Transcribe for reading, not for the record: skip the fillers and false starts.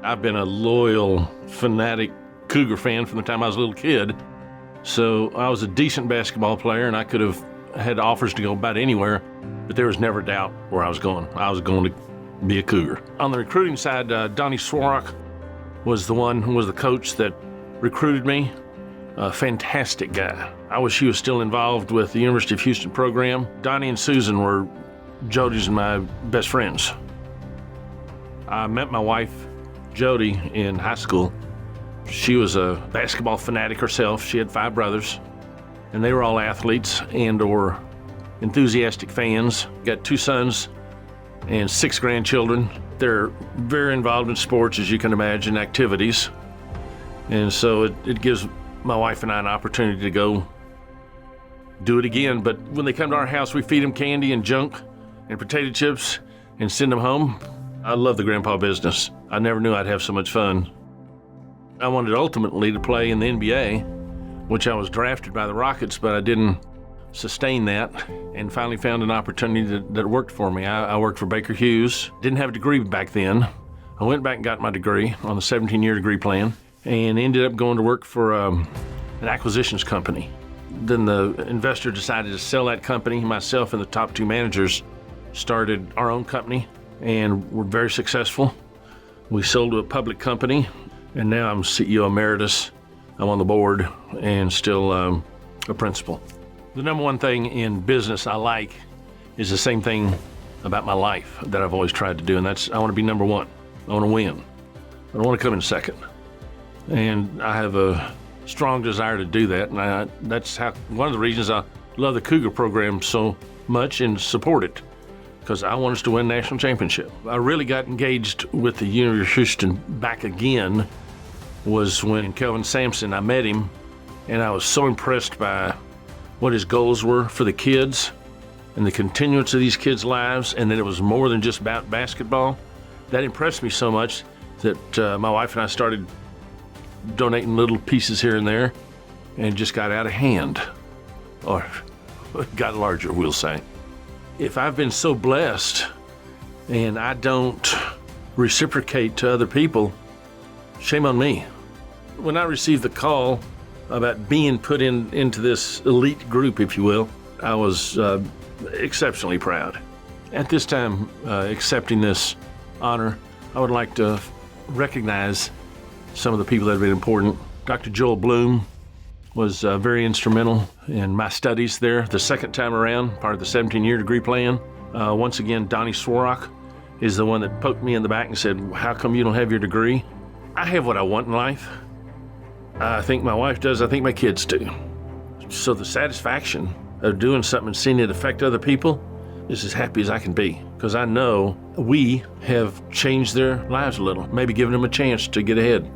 I've been a loyal, fanatic Cougar fan from the time I was a little kid. So I was a decent basketball player, and I could have had offers to go about anywhere, but there was never doubt where I was going. I was going to be a Cougar. On the recruiting side, Donnie Swarrock was the one who was the coach that recruited me. A fantastic guy. I wish he was still involved with the University of Houston program. Donnie and Susan were Jody's and my best friends. I met my wife, Jody, in high school. She was a basketball fanatic herself. She had 5 brothers, and they were all athletes and or enthusiastic fans. Got 2 sons and 6 grandchildren. They're very involved in sports, as you can imagine, activities. And so it gives my wife and I an opportunity to go do it again. But when they come to our house, we feed them candy and junk and potato chips and send them home. I love the grandpa business. I never knew I'd have so much fun. I wanted ultimately to play in the NBA, which I was drafted by the Rockets, but I didn't sustain that, and finally found an opportunity that worked for me. I worked for Baker Hughes. Didn't have a degree back then. I went back and got my degree on the 17-year degree plan and ended up going to work for an acquisitions company. Then the investor decided to sell that company. Myself and the top 2 managers started our own company and were very successful. We sold to a public company, and now I'm CEO Emeritus. I'm on the board and still a principal. The number one thing in business I like is the same thing about my life that I've always tried to do, and that's I want to be number one. I want to win. I don't want to come in second. And I have a strong desire to do that, and that's one of the reasons I love the Cougar program so much and support it, because I want us to win national championship. I really got engaged with the University of Houston back again was when Kelvin Sampson, I met him, and I was so impressed by what his goals were for the kids and the continuance of these kids' lives, and that it was more than just about basketball. That impressed me so much that my wife and I started donating little pieces here and there, and just got out of hand, or got larger, we'll say. If I've been so blessed and I don't reciprocate to other people, shame on me. When I received the call about being put into this elite group, if you will, I was exceptionally proud. At this time, accepting this honor, I would like to recognize some of the people that have been important. Dr. Joel Bloom was very instrumental in my studies there the second time around, part of the 17-year degree plan. Once again, Donnie Swarrock is the one that poked me in the back and said, how come you don't have your degree? I have what I want in life. I think my wife does. I think my kids do. So the satisfaction of doing something and seeing it affect other people is as happy as I can be, because I know we have changed their lives a little, maybe given them a chance to get ahead.